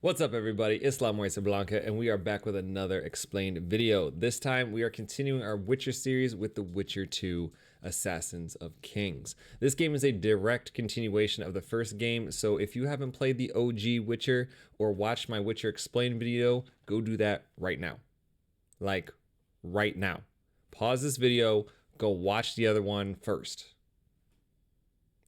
What's up everybody, it's Loc Muinne Blanca, and we are back with another explained video. This time we are continuing our Witcher series with The Witcher 2 Assassins of Kings. This game is a direct continuation of the first game, so if you haven't played the OG Witcher or watched my Witcher explained video, go do that right now. Like, right now. Pause this video, go watch the other one first.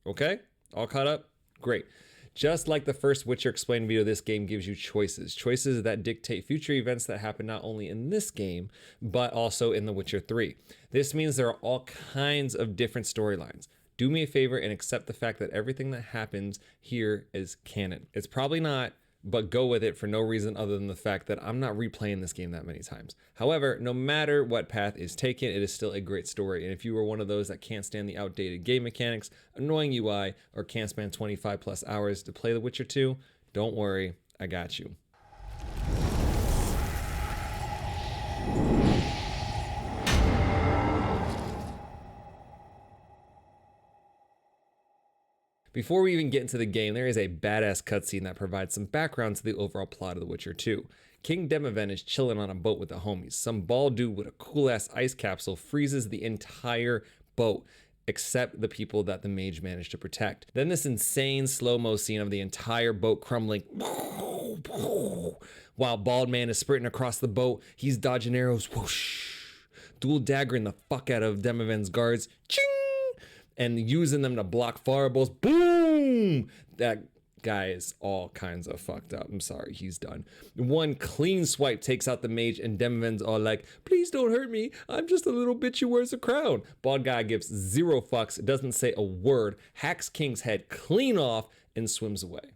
Okay? All caught up? Great. Just like the first Witcher explained video, this game gives you choices. Choices that dictate future events that happen not only in this game, but also in The Witcher 3. This means there are all kinds of different storylines. Do me a favor and accept the fact that everything that happens here is canon. It's probably not, but go with it for no reason other than the fact that I'm not replaying this game that many times. However, no matter what path is taken, it is still a great story. And if you are one of those that can't stand the outdated game mechanics, annoying UI, or can't spend 25 plus hours to play The Witcher 2, don't worry, I got you. Before we even get into the game, there is a badass cutscene that provides some background to the overall plot of The Witcher 2. King Demiven is chilling on a boat with the homies. Some bald dude with a cool-ass ice capsule freezes the entire boat, except the people that the mage managed to protect. Then this insane slow-mo scene of the entire boat crumbling. While Bald Man is sprinting across the boat, he's dodging arrows, whoosh, dual daggering the fuck out of Demiven's guards, ching! And using them to block fireballs. Boom! That guy is all kinds of fucked up. I'm sorry, he's done. One clean swipe takes out the mage, and Demiven's all like, please don't hurt me. I'm just a little bitch who wears a crown. Bald guy gives zero fucks, doesn't say a word, hacks King's head clean off, and swims away.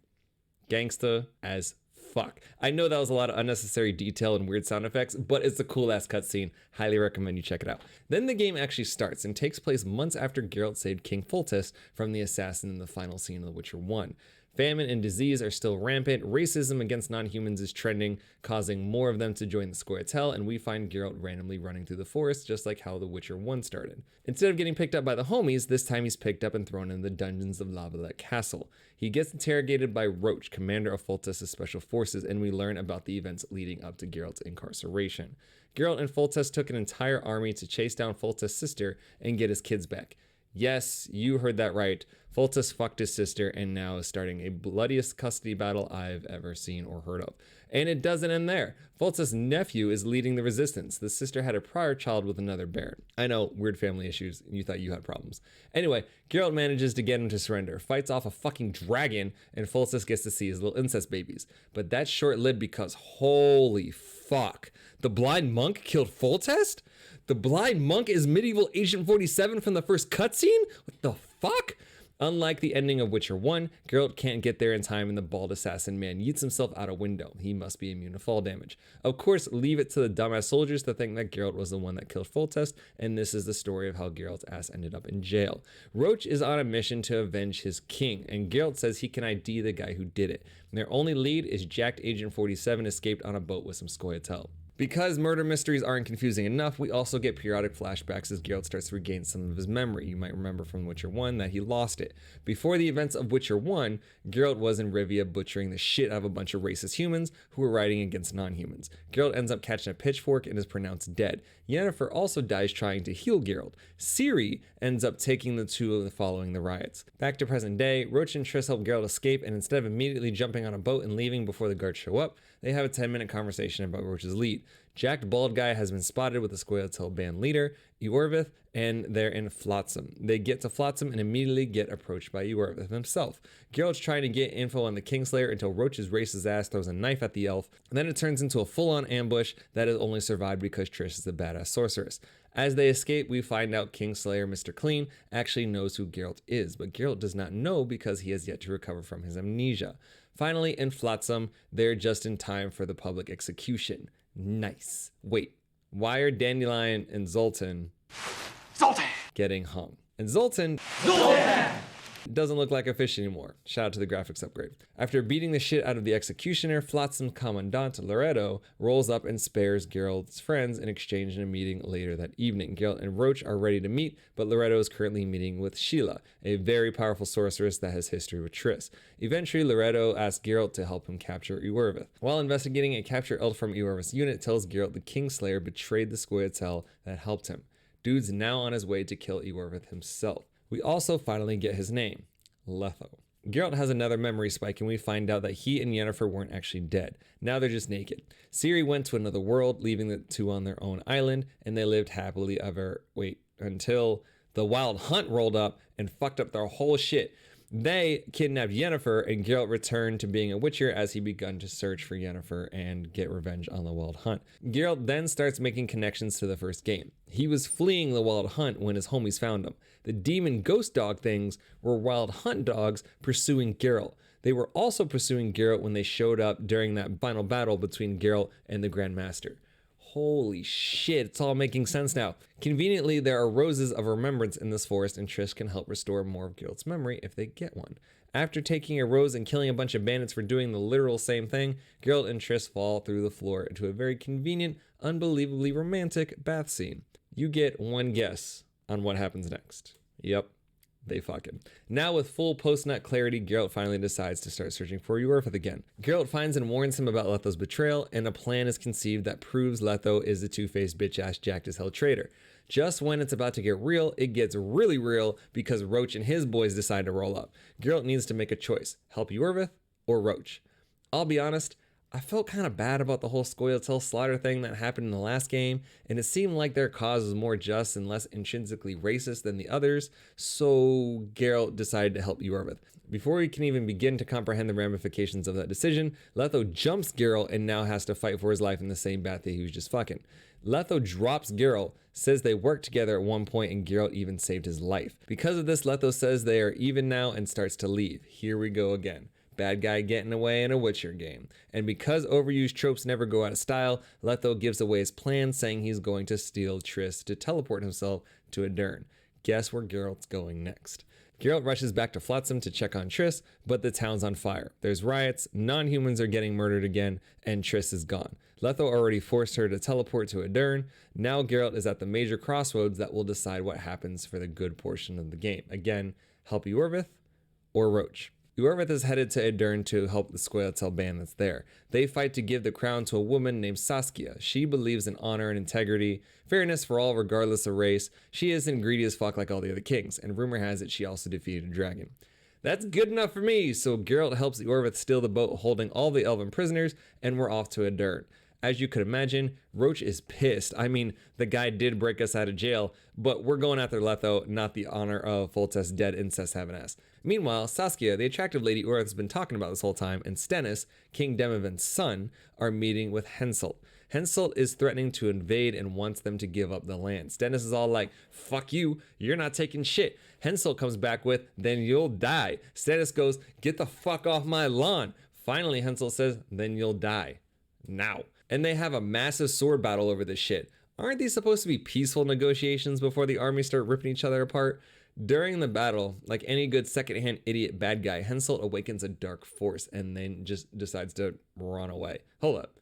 Gangsta as fuck. I know that was a lot of unnecessary detail and weird sound effects, but it's a cool ass cutscene. Highly recommend you check it out. Then the game actually starts and takes place months after Geralt saved King Foltest from the assassin in the final scene of The Witcher 1. Famine and disease are still rampant, racism against non-humans is trending, causing more of them to join the Scoia'tael, and we find Geralt randomly running through the forest, just like how The Witcher 1 started. Instead of getting picked up by the homies, this time he's picked up and thrown in the dungeons of Lavalette Castle. He gets interrogated by Roach, commander of Foltest's special forces, and we learn about the events leading up to Geralt's incarceration. Geralt and Foltest took an entire army to chase down Foltest's sister and get his kids back. Yes, you heard that right. Foltest fucked his sister and now is starting a bloodiest custody battle I've ever seen or heard of. And it doesn't end there. Foltest's nephew is leading the resistance. The sister had a prior child with another baron. I know, weird family issues. You thought you had problems. Anyway, Geralt manages to get him to surrender, fights off a fucking dragon, and Foltest gets to see his little incest babies. But that's short-lived because holy fuck. The blind monk killed Foltest? The blind monk is medieval Agent 47 from the first cutscene? What the fuck? Unlike the ending of Witcher 1, Geralt can't get there in time and the bald assassin man yeets himself out a window. He must be immune to fall damage. Of course, leave it to the dumbass soldiers to think that Geralt was the one that killed Foltest, and this is the story of how Geralt's ass ended up in jail. Roach is on a mission to avenge his king, and Geralt says he can ID the guy who did it. Their only lead is jacked Agent 47 escaped on a boat with some Scoia'tael. Because murder mysteries aren't confusing enough, we also get periodic flashbacks as Geralt starts to regain some of his memory. You might remember from Witcher 1 that he lost it. Before the events of Witcher 1, Geralt was in Rivia butchering the shit out of a bunch of racist humans who were riding against non-humans. Geralt ends up catching a pitchfork and is pronounced dead. Yennefer also dies trying to heal Geralt. Ciri ends up taking the two following the riots. Back to present day, Roach and Triss help Geralt escape, and instead of immediately jumping on a boat and leaving before the guards show up, they have a 10-minute conversation about Roach's lead. Jacked bald guy has been spotted with the Scoia'tael band leader, Eorvith, and they're in Flotsam. They get to Flotsam and immediately get approached by Eorvith himself. Geralt's trying to get info on the Kingslayer until Roach's racist ass throws a knife at the elf, and then it turns into a full-on ambush that is only survived because Triss is a badass sorceress. As they escape, we find out Kingslayer Mr. Clean actually knows who Geralt is, but Geralt does not know because he has yet to recover from his amnesia. Finally, in Flotsam, they're just in time for the public execution. Nice. Wait, why are Dandelion and Zoltan getting hung? And Zoltan Doesn't look like a fish anymore. Shout out to the graphics upgrade. After beating the shit out of the executioner, Flotsam's commandant, Loretto, rolls up and spares Geralt's friends in exchange in a meeting later that evening. Geralt and Roach are ready to meet, but Loretto is currently meeting with Sheila, a very powerful sorceress that has history with Triss. Eventually, Loretto asks Geralt to help him capture Iorveth. While investigating, a captured elf from Iorveth's unit tells Geralt the Kingslayer betrayed the Scoia'tael that helped him. Dude's now on his way to kill Iorveth himself. We also finally get his name, Letho. Geralt has another memory spike and we find out that he and Yennefer weren't actually dead. Now they're just naked. Ciri went to another world, leaving the two on their own island, and they lived happily until the Wild Hunt rolled up and fucked up their whole shit. They kidnapped Yennefer, and Geralt returned to being a Witcher as he begun to search for Yennefer and get revenge on the Wild Hunt. Geralt then starts making connections to the first game. He was fleeing the Wild Hunt when his homies found him. The demon ghost dog things were Wild Hunt dogs pursuing Geralt. They were also pursuing Geralt when they showed up during that final battle between Geralt and the Grand Master. Holy shit, it's all making sense now. Conveniently, there are roses of remembrance in this forest, and Triss can help restore more of Geralt's memory if they get one. After taking a rose and killing a bunch of bandits for doing the literal same thing, Geralt and Triss fall through the floor into a very convenient, unbelievably romantic bath scene. You get one guess on what happens next. Yep. They fucking. Now with full post-nut clarity, Geralt finally decides to start searching for Iorveth again. Geralt finds and warns him about Letho's betrayal, and a plan is conceived that proves Letho is the two-faced bitch-ass jacked-as-hell traitor. Just when it's about to get real, it gets really real because Roach and his boys decide to roll up. Geralt needs to make a choice, help Iorveth or Roach. I'll be honest, I felt kind of bad about the whole Scoia'tael slaughter thing that happened in the last game, and it seemed like their cause was more just and less intrinsically racist than the others, so Geralt decided to help Iorveth. Before he can even begin to comprehend the ramifications of that decision, Letho jumps Geralt and now has to fight for his life in the same bath that he was just fucking. Letho drops Geralt, says they worked together at one point, and Geralt even saved his life. Because of this, Letho says they are even now and starts to leave. Here we go again. Bad guy getting away in a Witcher game. And because overused tropes never go out of style, Letho gives away his plan, saying he's going to steal Triss to teleport himself to Aedirn. Guess where Geralt's going next? Geralt rushes back to Flotsam to check on Triss, but the town's on fire. There's riots, non-humans are getting murdered again, and Triss is gone. Letho already forced her to teleport to Aedirn. Now Geralt is at the major crossroads that will decide what happens for the good portion of the game. Again, help Iorveth or Roach. Iorveth is headed to Aedirn to help the Scoia'tael band that's there. They fight to give the crown to a woman named Saskia. She believes in honor and integrity, fairness for all regardless of race. She isn't greedy as fuck like all the other kings, and rumor has it she also defeated a dragon. That's good enough for me, so Geralt helps Iorveth steal the boat holding all the elven prisoners, and we're off to Aedirn. As you could imagine, Roach is pissed. I mean, the guy did break us out of jail, but we're going after Letho, not the honor of Foltest's dead incest having ass. Meanwhile, Saskia, the attractive lady Iorveth has been talking about this whole time, and Stennis, King Demoven's son, are meeting with Henselt. Henselt is threatening to invade and wants them to give up the land. Stennis is all like, fuck you, you're not taking shit. Henselt comes back with, then you'll die. Stennis goes, get the fuck off my lawn. Finally, Henselt says, then you'll die. Now. And they have a massive sword battle over this shit. Aren't these supposed to be peaceful negotiations before the armies start ripping each other apart? During the battle, like any good secondhand idiot bad guy, Henselt awakens a dark force and then just decides to run away. Hold up.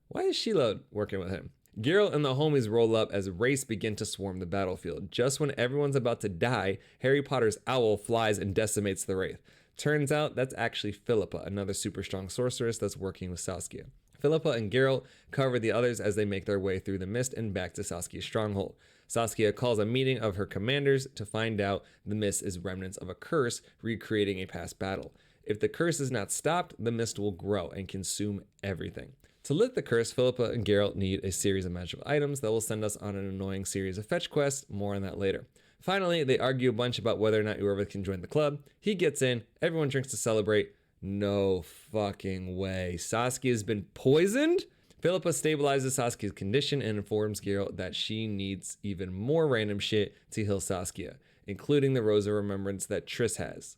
Why is Sheila working with him? Geralt and the homies roll up as wraiths begin to swarm the battlefield. Just when everyone's about to die, Harry Potter's owl flies and decimates the wraith. Turns out that's actually Philippa, another super strong sorceress that's working with Saskia. Philippa and Geralt cover the others as they make their way through the mist and back to Saskia's stronghold. Saskia calls a meeting of her commanders to find out the mist is remnants of a curse recreating a past battle. If the curse is not stopped, the mist will grow and consume everything. To lift the curse, Philippa and Geralt need a series of magical items that will send us on an annoying series of fetch quests. More on that later. Finally, they argue a bunch about whether or not Iorveth can join the club. He gets in, everyone drinks to celebrate. No fucking way. Saskia's been poisoned? Philippa stabilizes Saskia's condition and informs Geralt that she needs even more random shit to heal Saskia, including the Rose of Remembrance that Triss has.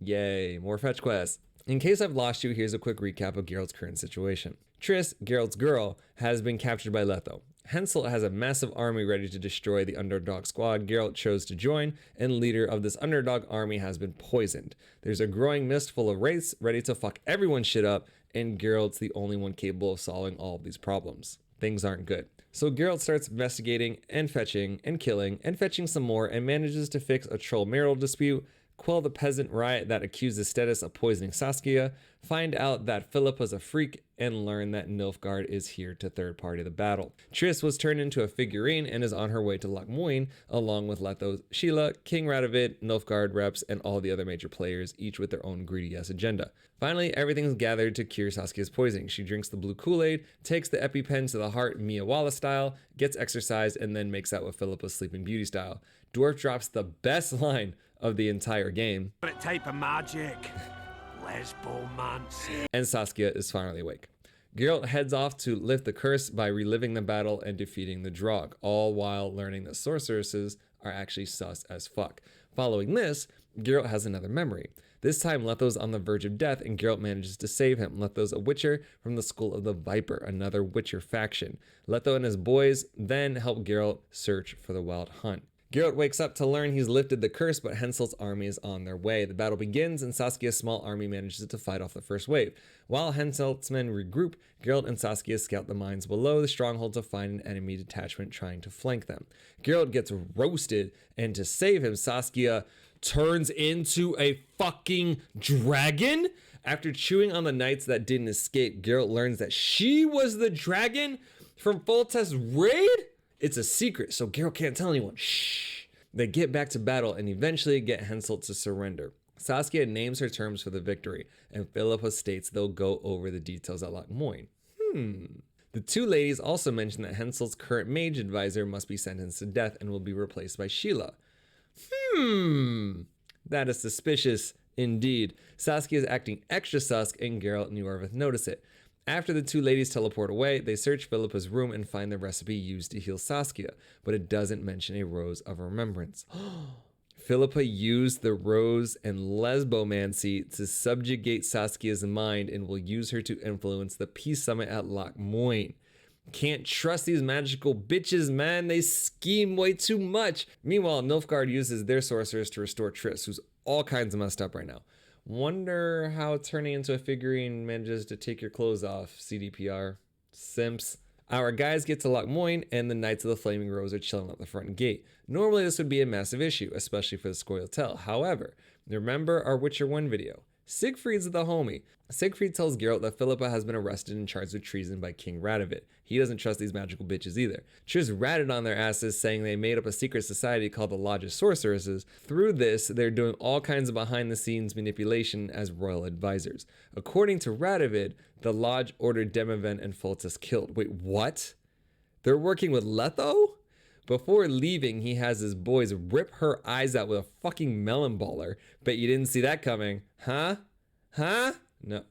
Yay, more fetch quests. In case I've lost you, here's a quick recap of Geralt's current situation. Triss, Geralt's girl, has been captured by Letho. Henselt has a massive army ready to destroy the underdog squad Geralt chose to join, and leader of this underdog army has been poisoned. There's a growing mist full of wraiths ready to fuck everyone's shit up, and Geralt's the only one capable of solving all of these problems. Things aren't good. So Geralt starts investigating and fetching and killing and fetching some more, and manages to fix a troll marital dispute, quell the peasant riot that accuses Stennis of poisoning Saskia, find out that Philippa's a freak, and learn that Nilfgaard is here to third party the battle. Triss was turned into a figurine and is on her way to Loc Muinne, along with Letho, Sheila, King Radovid, Nilfgaard reps, and all the other major players, each with their own greedy-ass agenda. Finally, everything's gathered to cure Saskia's poisoning. She drinks the blue Kool-Aid, takes the EpiPen to the heart Mia Walla style, gets exercised, and then makes out with Philippa Sleeping Beauty style. Dwarf drops the best line of the entire game. What type of magic? Lesbomancy. And Saskia is finally awake. Geralt heads off to lift the curse by reliving the battle and defeating the Draug, all while learning that sorceresses are actually sus as fuck. Following this, Geralt has another memory. This time Letho's on the verge of death and Geralt manages to save him. Letho's a witcher from the School of the Viper, another witcher faction. Letho and his boys then help Geralt search for the Wild Hunt. Geralt wakes up to learn he's lifted the curse, but Henselt's army is on their way. The battle begins, and Saskia's small army manages to fight off the first wave. While Henselt's men regroup, Geralt and Saskia scout the mines below the stronghold to find an enemy detachment trying to flank them. Geralt gets roasted, and to save him, Saskia turns into a fucking dragon? After chewing on the knights that didn't escape, Geralt learns that she was the dragon from Foltest's raid? It's a secret, so Geralt can't tell anyone. Shh. They get back to battle and eventually get Henselt to surrender. Saskia names her terms for the victory, and Philippa states they'll go over the details at Loc Muinne. The two ladies also mention that Henselt's current mage advisor must be sentenced to death and will be replaced by Sheila. That is suspicious indeed. Saskia is acting extra sus, and Geralt and Iorveth notice it. After the two ladies teleport away, they search Philippa's room and find the recipe used to heal Saskia, but it doesn't mention a rose of remembrance. Philippa used the rose and lesbomancy to subjugate Saskia's mind and will use her to influence the peace summit at Loc Muinne. Can't trust these magical bitches, man. They scheme way too much. Meanwhile, Nilfgaard uses their sorcerers to restore Triss, who's all kinds of messed up right now. Wonder how turning into a figurine manages to take your clothes off, CDPR. Simps. Our guys get to Loc Muinne, and the Knights of the Flaming Rose are chilling at the front gate. Normally this would be a massive issue, especially for the Scoia'tael. However, remember our Witcher 1 video. Siegfried's the homie. Siegfried tells Geralt that Philippa has been arrested and charged with treason by King Radovid. He doesn't trust these magical bitches either. Triss ratted on their asses, saying they made up a secret society called the Lodge of Sorceresses. Through this, they're doing all kinds of behind-the-scenes manipulation as royal advisors. According to Radovid, the Lodge ordered Demiven and Foltest killed. Wait, what? They're working with Letho? Before leaving, he has his boys rip her eyes out with a fucking melon baller. Bet you didn't see that coming. Huh?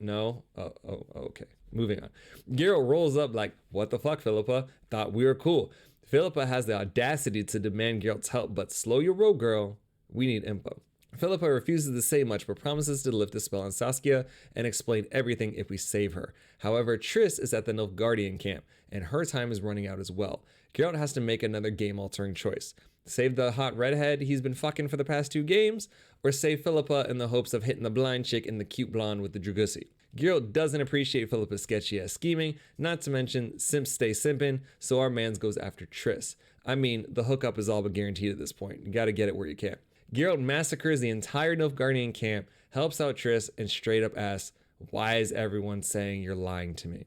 No. Oh, okay. Moving on. Geralt rolls up like, what the fuck, Philippa? Thought we were cool. Philippa has the audacity to demand Geralt's help, but slow your roll, girl. We need info. Philippa refuses to say much, but promises to lift the spell on Saskia and explain everything if we save her. However, Triss is at the Nilfgaardian camp, and her time is running out as well. Geralt has to make another game-altering choice. Save the hot redhead he's been fucking for the past 2 games, or save Philippa in the hopes of hitting the blind chick and the cute blonde with the Dragusi. Geralt doesn't appreciate Philippa's sketchy-ass scheming, not to mention simps stay simpin', so our mans goes after Triss. I mean, the hookup is all but guaranteed at this point. You gotta get it where you can. Geralt massacres the entire Nilfgaardian camp, helps out Triss, and straight up asks, why is everyone saying you're lying to me?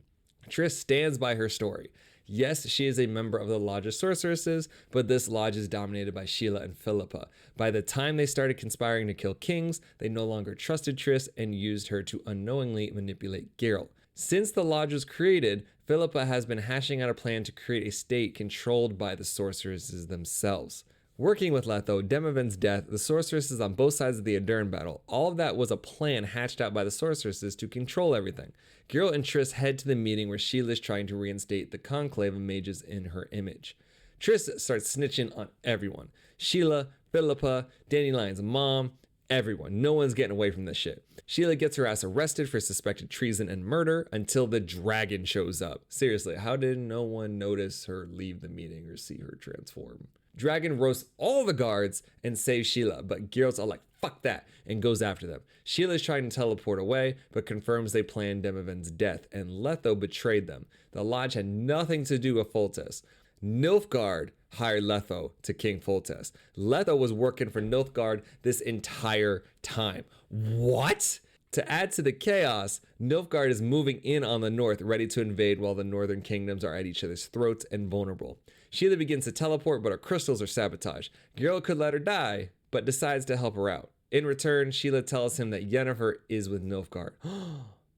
Triss stands by her story. Yes, she is a member of the Lodge of Sorceresses, but this lodge is dominated by Sheila and Philippa. By the time they started conspiring to kill kings, they no longer trusted Triss and used her to unknowingly manipulate Geralt. Since the lodge was created, Philippa has been hashing out a plan to create a state controlled by the sorceresses themselves. Working with Letho, Demiven's death, the sorceresses on both sides of the Aedirn battle, all of that was a plan hatched out by the sorceresses to control everything. Geralt and Triss head to the meeting where Sheila is trying to reinstate the conclave of mages in her image. Triss starts snitching on everyone. Sheila, Philippa, Dandelions' mom, Everyone. No one's getting away from this shit. Sheila gets her ass arrested for suspected treason and murder until the dragon shows up. Seriously, how did no one notice her leave the meeting or see her transform? Dragon roasts all the guards and saves Sheila, but Geralt's all like, fuck that, and goes after them. Sheila's trying to teleport away, but confirms they planned Demoven's death, and Letho betrayed them. The Lodge had nothing to do with Foltest. Nilfgaard hired Letho to King Foltest. Letho was working for Nilfgaard this entire time. What? To add to the chaos, Nilfgaard is moving in on the north, ready to invade while the northern kingdoms are at each other's throats and vulnerable. Sheila begins to teleport, but her crystals are sabotaged. Geralt could let her die, but decides to help her out. In return, Sheila tells him that Yennefer is with Nilfgaard.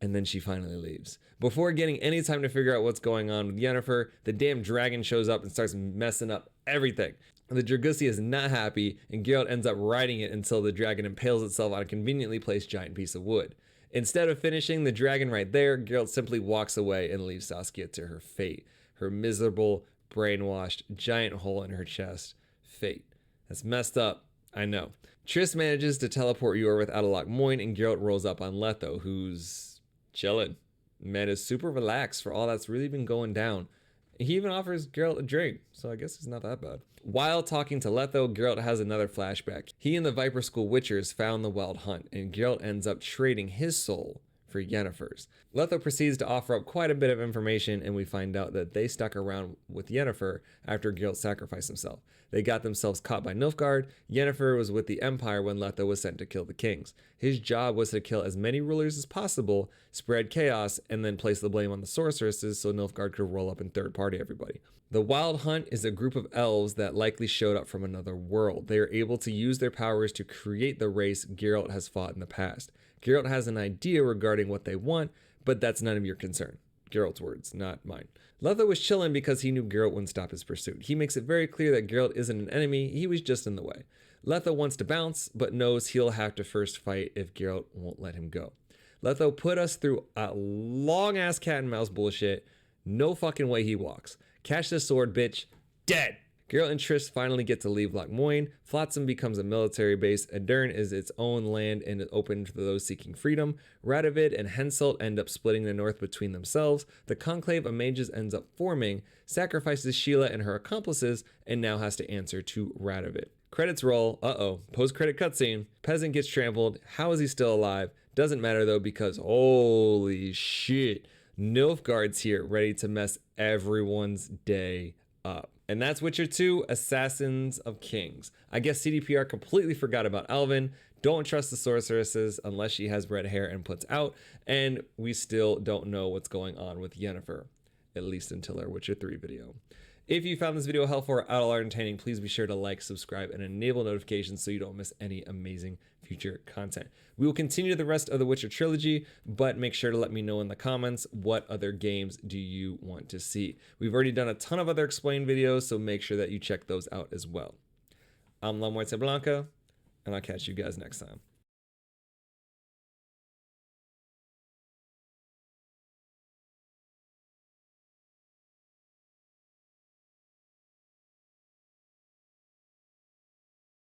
And then she finally leaves. Before getting any time to figure out what's going on with Yennefer, the damn dragon shows up and starts messing up everything. The Dragusi is not happy, and Geralt ends up riding it until the dragon impales itself on a conveniently placed giant piece of wood. Instead of finishing the dragon right there, Geralt simply walks away and leaves Saskia to her fate. Her miserable, brainwashed, giant hole in her chest. Fate. That's messed up, I know. Triss manages to teleport Iorveth out of Loc Muinne, and Geralt rolls up on Letho, who's chilling. Man is super relaxed for all that's really been going down. He even offers Geralt a drink, so I guess it's not that bad. While talking to Letho, Geralt has another flashback. He and the Viper School Witchers found the Wild Hunt, and Geralt ends up trading his soul for Yennefer's. Letho proceeds to offer up quite a bit of information, and we find out that they stuck around with Yennefer after Geralt sacrificed himself. They got themselves caught by Nilfgaard. Yennefer was with the Empire when Letho was sent to kill the kings. His job was to kill as many rulers as possible, spread chaos, and then place the blame on the sorceresses so Nilfgaard could roll up and third-party everybody. The Wild Hunt is a group of elves that likely showed up from another world. They are able to use their powers to create the race Geralt has fought in the past. Geralt has an idea regarding what they want, but that's none of your concern. Geralt's words, not mine. Letho was chilling because he knew Geralt wouldn't stop his pursuit. He makes it very clear that Geralt isn't an enemy, he was just in the way. Letho wants to bounce, but knows he'll have to first fight if Geralt won't let him go. Letho put us through a long-ass cat and mouse bullshit. No fucking way he walks. Catch the sword, bitch. Dead! Geralt and Triss finally get to leave Loc Muinne. Flotsam becomes a military base. Aedirn is its own land and is open to those seeking freedom. Radovid and Henselt end up splitting the north between themselves. The Conclave of Mages ends up forming, sacrifices Sheila and her accomplices, and now has to answer to Radovid. Credits roll. Post-credit cutscene. Peasant gets trampled. How is he still alive? Doesn't matter though, because holy shit, Nilfgaard's here, ready to mess everyone's day up. And that's Witcher 2, Assassins of Kings. I guess CDPR completely forgot about Alvin. Don't trust the sorceresses unless she has red hair and puts out. And we still don't know what's going on with Yennefer, at least until our Witcher 3 video. If you found this video helpful or at all entertaining, please be sure to like, subscribe, and enable notifications so you don't miss any amazing future content. We will continue the rest of the Witcher trilogy, but make sure to let me know in the comments what other games do you want to see. We've already done a ton of other explained videos, so make sure that you check those out as well. I'm Loc Muinne Blanca, and I'll catch you guys next time.